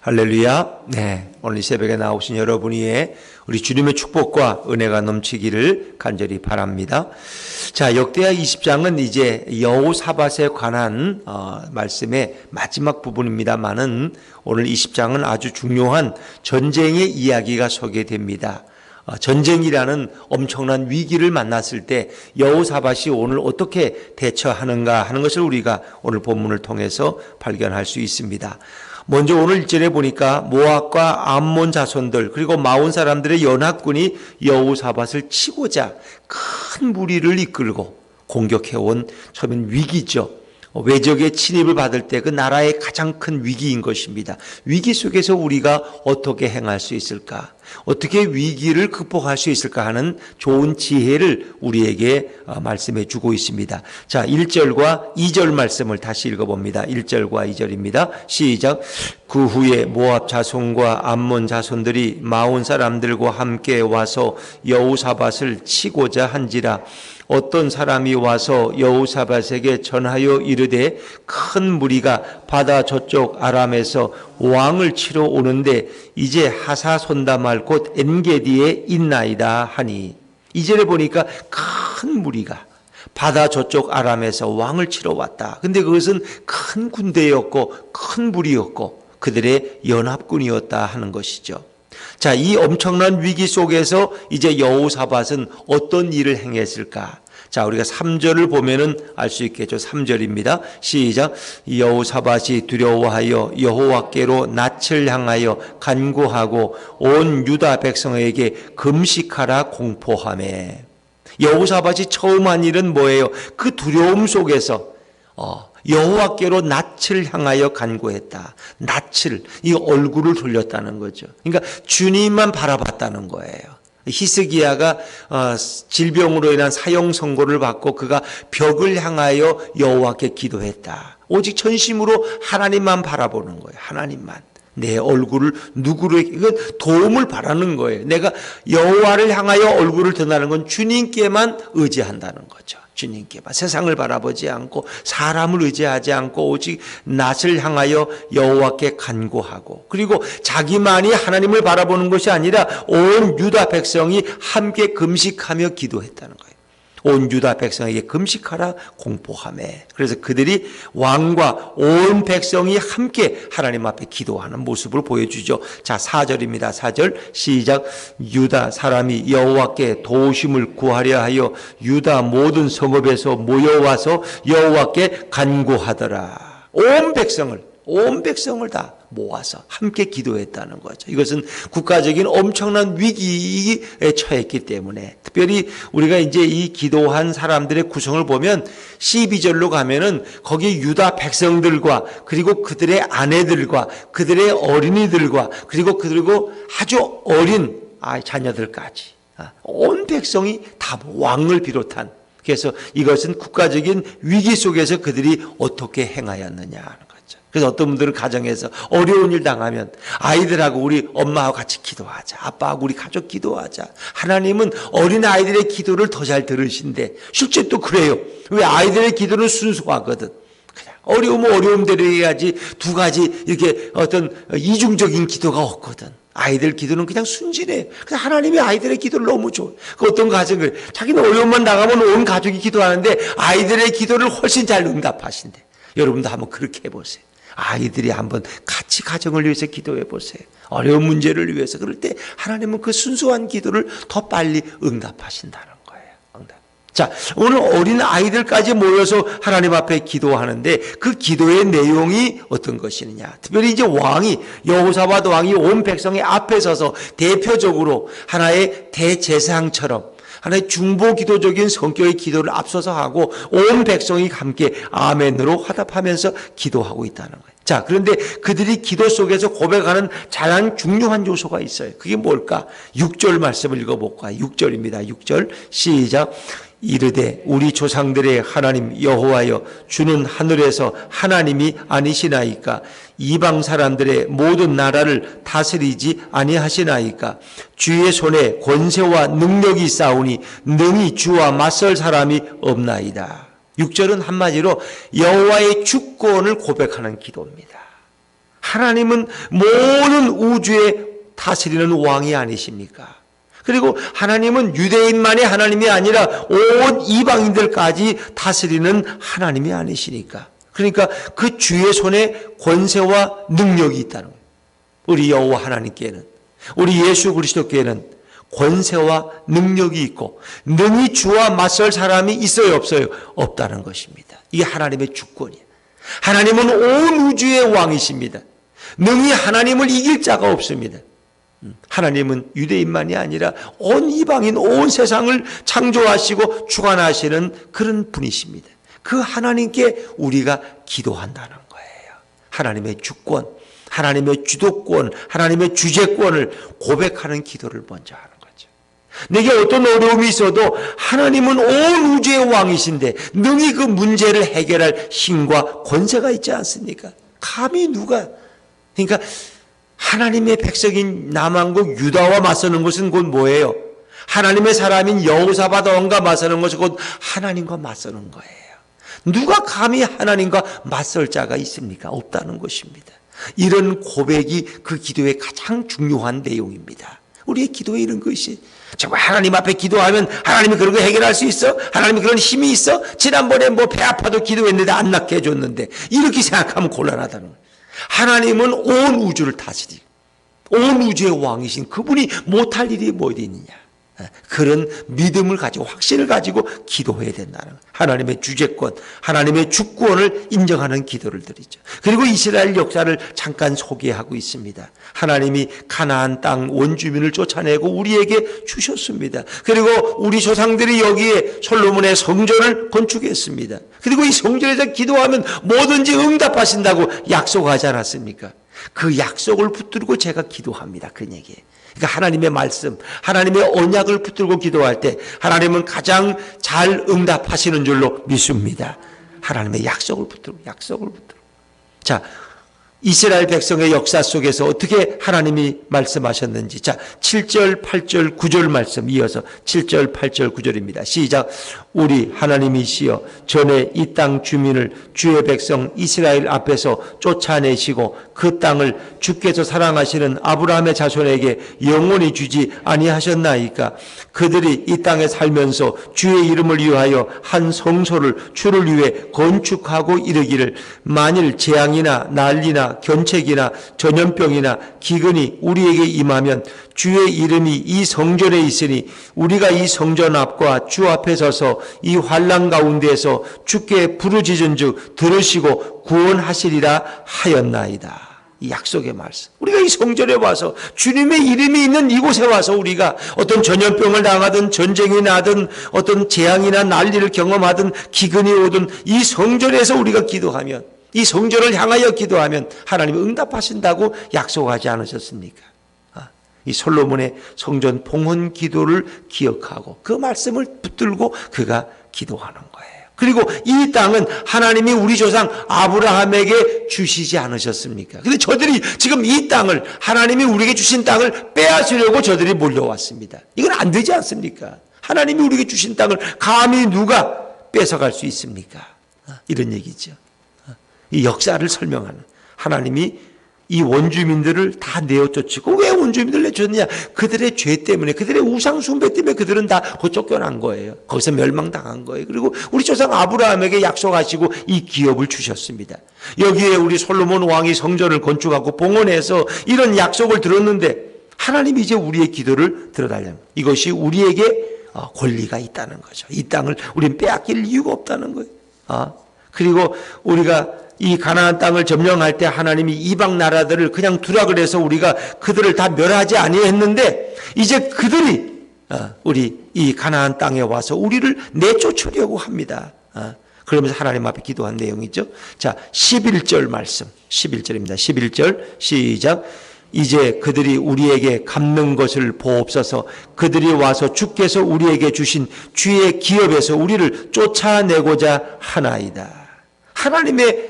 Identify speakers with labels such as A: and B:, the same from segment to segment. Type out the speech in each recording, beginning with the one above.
A: 할렐루야. 네, 오늘 이 새벽에 나오신 여러분 위에 우리 주님의 축복과 은혜가 넘치기를 간절히 바랍니다. 자, 역대하 20장은 이제 여호사밧에 관한 말씀의 마지막 부분입니다만은 오늘 20장은 아주 중요한 전쟁의 이야기가 소개됩니다. 전쟁이라는 엄청난 위기를 만났을 때 여호사밧이 오늘 어떻게 대처하는가 하는 것을 우리가 오늘 본문을 통해서 발견할 수 있습니다. 먼저 오늘 1절에 보니까 모압과 암몬 자손들 그리고 마온 사람들의 연합군이 여호사밧을 치고자 큰 무리를 이끌고 공격해온 처음엔 위기죠. 외적의 침입을 받을 때 그 나라의 가장 큰 위기인 것입니다. 위기 속에서 우리가 어떻게 행할 수 있을까? 어떻게 위기를 극복할 수 있을까 하는 좋은 지혜를 우리에게 말씀해 주고 있습니다. 자, 1절과 2절 말씀을 다시 읽어봅니다. 1절과 2절입니다. 시작. 그 후에 모압 자손과 암몬 자손들이 마온 사람들과 함께 와서 여호사밧을 치고자 한지라. 어떤 사람이 와서 여호사밧에게 전하여 이르되 큰 무리가 바다 저쪽 아람에서 왕을 치러 오는데 이제 하사손다말 곧 엔게디에 있나이다 하니. 2절에 보니까 큰 무리가 바다 저쪽 아람에서 왕을 치러 왔다. 근데 그것은 큰 군대였고 큰 무리였고 그들의 연합군이었다 하는 것이죠. 자, 이 엄청난 위기 속에서 이제 여호사밧은 어떤 일을 행했을까? 자, 우리가 3절을 보면은 알 수 있겠죠. 3절입니다. 시작. 여호사밧이 두려워하여 여호와께로 낯을 향하여 간구하고 온 유다 백성에게 금식하라 공포하매. 여호사밧이 처음 한 일은 뭐예요? 그 두려움 속에서 여호와께로 낯을 향하여 간구했다. 낯을, 이 얼굴을 돌렸다는 거죠. 그러니까 주님만 바라봤다는 거예요. 히스기야가 질병으로 인한 사형 선고를 받고 그가 벽을 향하여 여호와께 기도했다. 오직 전심으로 하나님만 바라보는 거예요. 하나님만. 내 얼굴을 누구를, 이건 도움을 바라는 거예요. 내가 여호와를 향하여 얼굴을 드나는 건 주님께만 의지한다는 거죠. 주님께만. 세상을 바라보지 않고 사람을 의지하지 않고 오직 낯을 향하여 여호와께 간구하고, 그리고 자기만이 하나님을 바라보는 것이 아니라 온 유다 백성이 함께 금식하며 기도했다는 거예요. 온 유다 백성에게 금식하라 공포하매. 그래서 그들이 왕과 온 백성이 함께 하나님 앞에 기도하는 모습을 보여주죠. 자, 4절입니다. 4절 시작. 유다 사람이 여호와께 도우심을 구하려 하여 유다 모든 성읍에서 모여와서 여호와께 간구하더라. 온 백성을 다 모아서 함께 기도했다는 거죠. 이것은 국가적인 엄청난 위기에 처했기 때문에, 특별히 우리가 이제 이 기도한 사람들의 구성을 보면 12절로 가면은 거기 유다 백성들과 그리고 그들의 아내들과 그들의 어린이들과 그리고 아주 어린 자녀들까지 온 백성이 다 왕을 비롯한, 그래서 이것은 국가적인 위기 속에서 그들이 어떻게 행하였느냐 하는 거죠. 그래서 어떤 분들은 가정에서 어려운 일 당하면 아이들하고 우리 엄마하고 같이 기도하자. 아빠하고 우리 가족 기도하자. 하나님은 어린 아이들의 기도를 더 잘 들으신대. 실제 또 그래요. 왜? 아이들의 기도는 순수하거든. 그냥 어려우면 어려움대로 해야지 두 가지 이렇게 어떤 이중적인 기도가 없거든. 아이들 기도는 그냥 순진해요. 그래서 하나님이 아이들의 기도를 너무 좋아요. 그 어떤 가정을 자기는 어려움만 당하면 온 가족이 기도하는데 아이들의 기도를 훨씬 잘 응답하신대. 여러분도 한번 그렇게 해보세요. 아이들이 한번 같이 가정을 위해서 기도해 보세요. 어려운 문제를 위해서. 그럴 때 하나님은 그 순수한 기도를 더 빨리 응답하신다는 거예요. 자, 오늘 어린 아이들까지 모여서 하나님 앞에 기도하는데 그 기도의 내용이 어떤 것이느냐. 특별히 이제 여호사밧 왕이 온 백성의 앞에 서서 대표적으로 하나의 대제사장처럼 하나의 중보 기도적인 성격의 기도를 앞서서 하고 온 백성이 함께 아멘으로 화답하면서 기도하고 있다는 거예요. 자, 그런데 그들이 기도 속에서 고백하는 가장 중요한 요소가 있어요. 그게 뭘까? 6절 말씀을 읽어볼까요? 6절입니다. 6절 시작. 이르되 우리 조상들의 하나님 여호와여 주는 하늘에서 하나님이 아니시나이까? 이방 사람들의 모든 나라를 다스리지 아니하시나이까? 주의 손에 권세와 능력이 있사오니 능히 주와 맞설 사람이 없나이다. 6절은 한마디로 여호와의 주권을 고백하는 기도입니다. 하나님은 모든 우주에 다스리는 왕이 아니십니까? 그리고 하나님은 유대인만이 하나님이 아니라 온 이방인들까지 다스리는 하나님이 아니시니까. 그러니까 그 주의 손에 권세와 능력이 있다는 거예요. 우리 여호와 하나님께는, 우리 예수 그리스도께는 권세와 능력이 있고 능히 주와 맞설 사람이 있어요, 없어요? 없다는 것입니다. 이게 하나님의 주권이에요. 하나님은 온 우주의 왕이십니다. 능히 하나님을 이길 자가 없습니다. 하나님은 유대인만이 아니라 온 이방인, 온 세상을 창조하시고 주관하시는 그런 분이십니다. 그 하나님께 우리가 기도한다는 거예요. 하나님의 주권, 하나님의 주도권, 하나님의 주재권을 고백하는 기도를 먼저 하는 거죠. 내게 어떤 어려움이 있어도 하나님은 온 우주의 왕이신데 능히 그 문제를 해결할 힘과 권세가 있지 않습니까? 감히 누가, 그러니까 하나님의 백성인 남왕국 유다와 맞서는 것은 곧 뭐예요? 하나님의 사람인 여호사밧 왕과 맞서는 것은 곧 하나님과 맞서는 거예요. 누가 감히 하나님과 맞설 자가 있습니까? 없다는 것입니다. 이런 고백이 그 기도의 가장 중요한 내용입니다. 우리의 기도에 이런 것이, 정말 하나님 앞에 기도하면 하나님이 그런 거 해결할 수 있어? 하나님이 그런 힘이 있어? 지난번에 뭐 배 아파도 기도했는데 안 낫게 해줬는데, 이렇게 생각하면 곤란하다는 거예요. 하나님은 온 우주를 다스리고 온 우주의 왕이신 그분이 못할 일이 뭐 어디 있느냐. 그런 믿음을 가지고, 확신을 가지고 기도해야 된다는 거예요. 하나님의 주재권, 하나님의 주권을 인정하는 기도를 드리죠. 그리고 이스라엘 역사를 잠깐 소개하고 있습니다. 하나님이 가나안 땅 원주민을 쫓아내고 우리에게 주셨습니다. 그리고 우리 조상들이 여기에 솔로몬의 성전을 건축했습니다. 그리고 이 성전에서 기도하면 뭐든지 응답하신다고 약속하지 않았습니까? 그 약속을 붙들고 제가 기도합니다. 그에게. 그러니까 하나님의 말씀, 하나님의 언약을 붙들고 기도할 때 하나님은 가장 잘 응답하시는 줄로 믿습니다. 하나님의 약속을 붙들고. 자, 이스라엘 백성의 역사 속에서 어떻게 하나님이 말씀하셨는지. 자, 7절, 8절, 9절 말씀 이어서 7절, 8절, 9절입니다. 시작. 우리 하나님이시여 전에 이 땅 주민을 주의 백성 이스라엘 앞에서 쫓아내시고 그 땅을 주께서 사랑하시는 아브라함의 자손에게 영원히 주지 아니하셨나이까. 그들이 이 땅에 살면서 주의 이름을 위하여 한 성소를 주를 위해 건축하고 이르기를 만일 재앙이나 난리나 견책이나 전염병이나 기근이 우리에게 임하면 주의 이름이 이 성전에 있으니 우리가 이 성전 앞과 주 앞에 서서 이 환난 가운데에서 주께 부르짖은즉 들으시고 구원하시리라 하였나이다. 이 약속의 말씀. 우리가 이 성전에 와서 주님의 이름이 있는 이곳에 와서 우리가 어떤 전염병을 당하든 전쟁이 나든 어떤 재앙이나 난리를 경험하든 기근이 오든 이 성전에서 우리가 기도하면, 이 성전을 향하여 기도하면 하나님이 응답하신다고 약속하지 않으셨습니까? 이 솔로몬의 성전 봉헌 기도를 기억하고 그 말씀을 붙들고 그가 기도하는 거예요. 그리고 이 땅은 하나님이 우리 조상 아브라함에게 주시지 않으셨습니까? 근데 저들이 지금 이 땅을, 하나님이 우리에게 주신 땅을 빼앗으려고 저들이 몰려왔습니다. 이건 안 되지 않습니까? 하나님이 우리에게 주신 땅을 감히 누가 뺏어갈 수 있습니까? 이런 얘기죠. 이 역사를 설명하는, 하나님이 이 원주민들을 다 내어쫓고, 왜 원주민들을 내쫓느냐? 그들의 죄 때문에, 그들의 우상 숭배 때문에 그들은 다 쫓겨난 거예요. 거기서 멸망당한 거예요. 그리고 우리 조상 아브라함에게 약속하시고 이 기업을 주셨습니다. 여기에 우리 솔로몬 왕이 성전을 건축하고 봉헌해서 이런 약속을 들었는데 하나님이 이제 우리의 기도를 들어달라는 거예요. 이것이 우리에게 권리가 있다는 거죠. 이 땅을 우리는 빼앗길 이유가 없다는 거예요. 그리고 우리가 이 가나안 땅을 점령할 때 하나님이 이방 나라들을 그냥 두라 그래서 우리가 그들을 다 멸하지 아니했는데 이제 그들이 우리 이 가나안 땅에 와서 우리를 내쫓으려고 합니다. 그러면서 하나님 앞에 기도한 내용이죠. 자, 11절 말씀, 11절입니다. 11절 시작. 이제 그들이 우리에게 갚는 것을 보옵소서. 그들이 와서 주께서 우리에게 주신 주의 기업에서 우리를 쫓아내고자 하나이다. 하나님의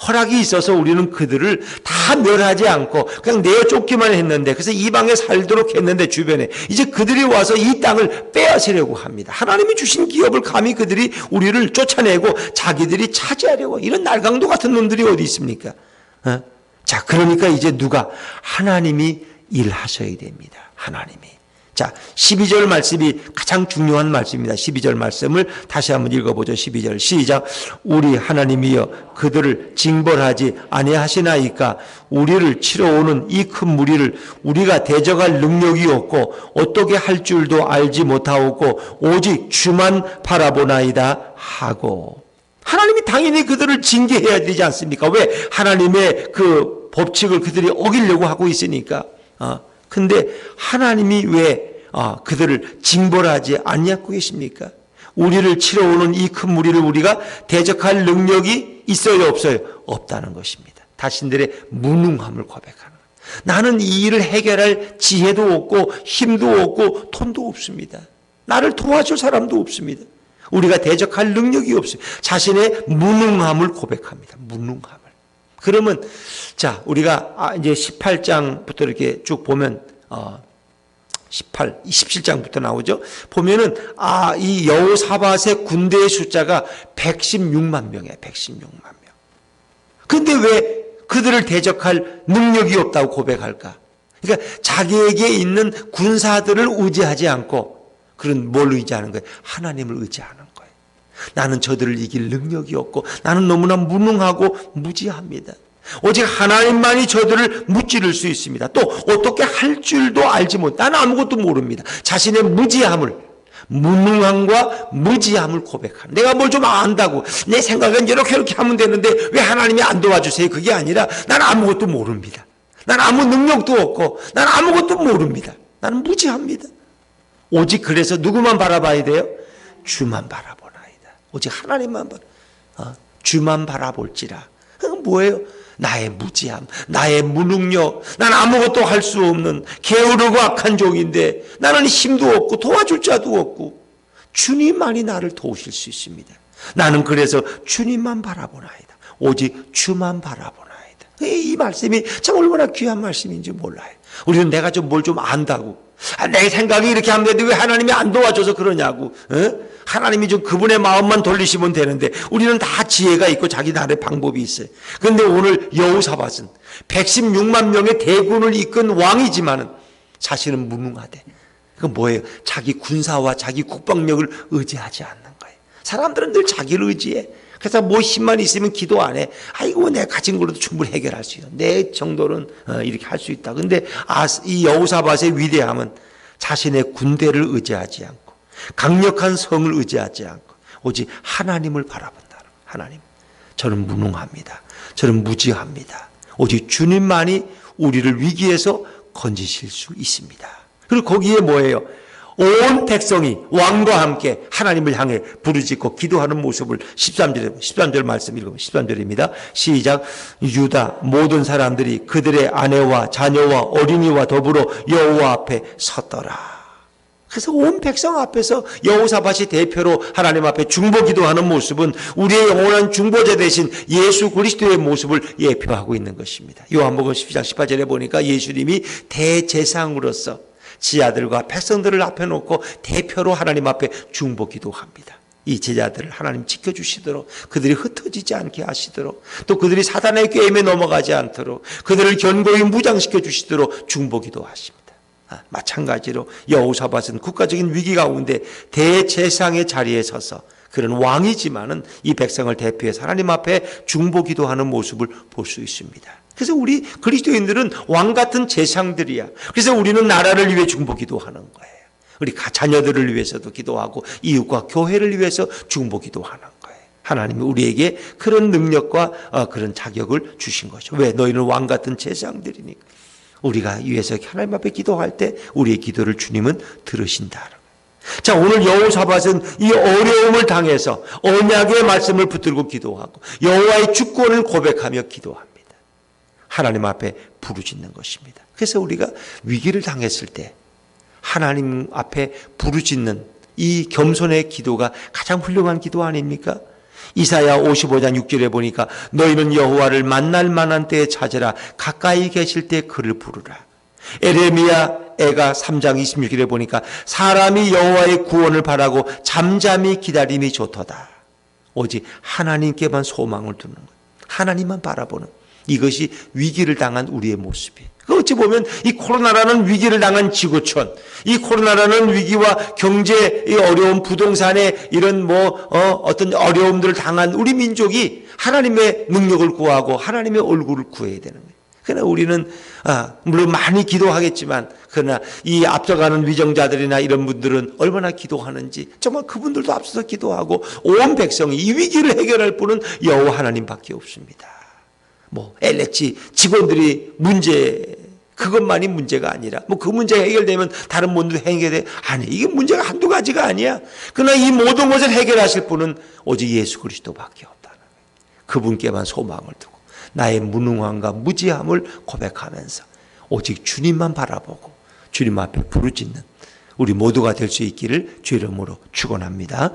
A: 허락이 있어서 우리는 그들을 다 멸하지 않고 그냥 내쫓기만 했는데, 그래서 이방에 살도록 했는데 주변에 이제 그들이 와서 이 땅을 빼앗으려고 합니다. 하나님이 주신 기업을 감히 그들이 우리를 쫓아내고 자기들이 차지하려고, 이런 날강도 같은 놈들이 어디 있습니까? 자, 그러니까 이제 누가? 하나님이 일하셔야 됩니다. 하나님이. 자, 12절 말씀이 가장 중요한 말씀입니다. 12절 말씀을 다시 한번 읽어보죠. 12절 시작. 우리 하나님이여 그들을 징벌하지 아니하시나이까. 우리를 치러오는 이 큰 무리를 우리가 대적할 능력이 없고 어떻게 할 줄도 알지 못하고 오직 주만 바라보나이다 하고. 하나님이 당연히 그들을 징계해야 되지 않습니까? 왜? 하나님의 그 법칙을 그들이 어기려고 하고 있으니까. 근데 하나님이 왜 그들을 징벌하지 않냐고 계십니까? 우리를 치러오는 이 큰 무리를 우리가 대적할 능력이 있어요, 없어요? 없다는 것입니다. 자신들의 무능함을 고백하는 거예요. 나는 이 일을 해결할 지혜도 없고 힘도 없고 돈도 없습니다. 나를 도와줄 사람도 없습니다. 우리가 대적할 능력이 없어요. 자신의 무능함을 고백합니다. 무능함을. 그러면 자, 우리가 이제 18장부터 이렇게 쭉 보면 27장부터 나오죠. 보면은 이 여호사밧의 군대의 숫자가 116만 명이에요. 116만 명. 근데 왜 그들을 대적할 능력이 없다고 고백할까? 그러니까 자기에게 있는 군사들을 의지하지 않고 그런 뭘 의지하는 거예요? 하나님을 의지하는 거예요. 나는 저들을 이길 능력이 없고 나는 너무나 무능하고 무지합니다. 오직 하나님만이 저들을 무찌를 수 있습니다. 또 어떻게 할 줄도 알지 못. 나는 아무것도 모릅니다. 자신의 무지함을, 무능함과 무지함을 고백하는. 내가 뭘 좀 안다고 내 생각은 이렇게 하면 되는데 왜 하나님이 안 도와주세요? 그게 아니라 나는 아무것도 모릅니다. 나는 아무 능력도 없고 나는 아무것도 모릅니다. 나는 무지합니다. 오직 그래서 누구만 바라봐야 돼요? 주만 바라보나이다. 오직 하나님만 주만 바라볼지라. 그건 뭐예요? 나의 무지함, 나의 무능력, 나는 아무것도 할 수 없는 게으르고 악한 종인데 나는 힘도 없고 도와줄 자도 없고 주님만이 나를 도우실 수 있습니다. 나는 그래서 주님만 바라보나이다. 오직 주만 바라보나이다. 이 말씀이 참 얼마나 귀한 말씀인지 몰라요. 우리는 내가 좀 뭘 좀 안다고 내 생각이 이렇게 하면 되는데 왜 하나님이 안 도와줘서 그러냐고. 하나님이 좀 그분의 마음만 돌리시면 되는데 우리는 다 지혜가 있고 자기 나름의 방법이 있어요. 그런데 오늘 여호사밧은 116만 명의 대군을 이끈 왕이지만은 자신은 무능하대. 그건 뭐예요? 자기 군사와 자기 국방력을 의지하지 않는 거예요. 사람들은 늘 자기를 의지해. 그래서 뭐 힘만 있으면 기도 안 해. 아이고 내가 가진 걸로도 충분히 해결할 수 있어. 내 정도는 이렇게 할 수 있다. 근데 이 여호사밧의 위대함은 자신의 군대를 의지하지 않고 강력한 성을 의지하지 않고 오직 하나님을 바라본다는. 하나님, 저는 무능합니다. 저는 무지합니다. 오직 주님만이 우리를 위기에서 건지실 수 있습니다. 그리고 거기에 뭐예요? 온 백성이 왕과 함께 하나님을 향해 부르짖고 기도하는 모습을 13절 말씀 읽으면 13절입니다. 시작. 유다 모든 사람들이 그들의 아내와 자녀와 어린이와 더불어 여호와 앞에 섰더라. 그래서 온 백성 앞에서 여호사밧이 대표로 하나님 앞에 중보 기도하는 모습은 우리의 영원한 중보자 되신 예수 그리스도의 모습을 예표하고 있는 것입니다. 요한복음 12장 18절에 보니까 예수님이 대제사장으로서 지 아들과 백성들을 앞에 놓고 대표로 하나님 앞에 중보 기도합니다. 이 제자들을 하나님 지켜주시도록 그들이 흩어지지 않게 하시도록 또 그들이 사단의 꾀임에 넘어가지 않도록 그들을 견고히 무장시켜 주시도록 중보 기도하십니다. 마찬가지로 여호사밧은 국가적인 위기 가운데 대제사장의 자리에 서서 그런 왕이지만은 이 백성을 대표해서 하나님 앞에 중보 기도하는 모습을 볼 수 있습니다. 그래서 우리 그리스도인들은 왕 같은 제사장들이야. 그래서 우리는 나라를 위해 중보 기도하는 거예요. 우리 자녀들을 위해서도 기도하고 이웃과 교회를 위해서 중보 기도하는 거예요. 하나님이 우리에게 그런 능력과 그런 자격을 주신 거죠. 왜? 너희는 왕 같은 제사장들이니까. 우리가 위해서 하나님 앞에 기도할 때 우리의 기도를 주님은 들으신다. 자, 오늘 여호사밧은 이 어려움을 당해서 언약의 말씀을 붙들고 기도하고 여호와의 주권을 고백하며 기도합니다. 하나님 앞에 부르짖는 것입니다. 그래서 우리가 위기를 당했을 때 하나님 앞에 부르짖는 이 겸손의 기도가 가장 훌륭한 기도 아닙니까? 이사야 55장 6절에 보니까 너희는 여호와를 만날 만한 때에 찾으라. 가까이 계실 때 그를 부르라. 에레미야 애가 3장 26절에 보니까 사람이 여호와의 구원을 바라고 잠잠히 기다림이 좋도다. 오직 하나님께만 소망을 두는 것, 하나님만 바라보는 이것이 위기를 당한 우리의 모습이에요. 어찌 보면 이 코로나라는 위기를 당한 지구촌, 이 코로나라는 위기와 경제의 어려움, 부동산의 이런 어떤 어려움들을 당한 우리 민족이 하나님의 능력을 구하고 하나님의 얼굴을 구해야 되는 거예요. 그러나 우리는 물론 많이 기도하겠지만 그러나 이 앞서가는 위정자들이나 이런 분들은 얼마나 기도하는지 정말 그분들도 앞서서 기도하고 온 백성이 이 위기를 해결할 분은 여호와 하나님밖에 없습니다. LH 직원들이 그것만이 문제가 아니라 그 문제가 해결되면 다른 문제도 해결돼. 아니, 이게 문제가 한두 가지가 아니야. 그러나 이 모든 것을 해결하실 분은 오직 예수 그리스도밖에 없다는 거예요. 그분께만 소망을 두고 나의 무능함과 무지함을 고백하면서 오직 주님만 바라보고 주님 앞에 부르짖는 우리 모두가 될 수 있기를 주의 이름으로 축원합니다.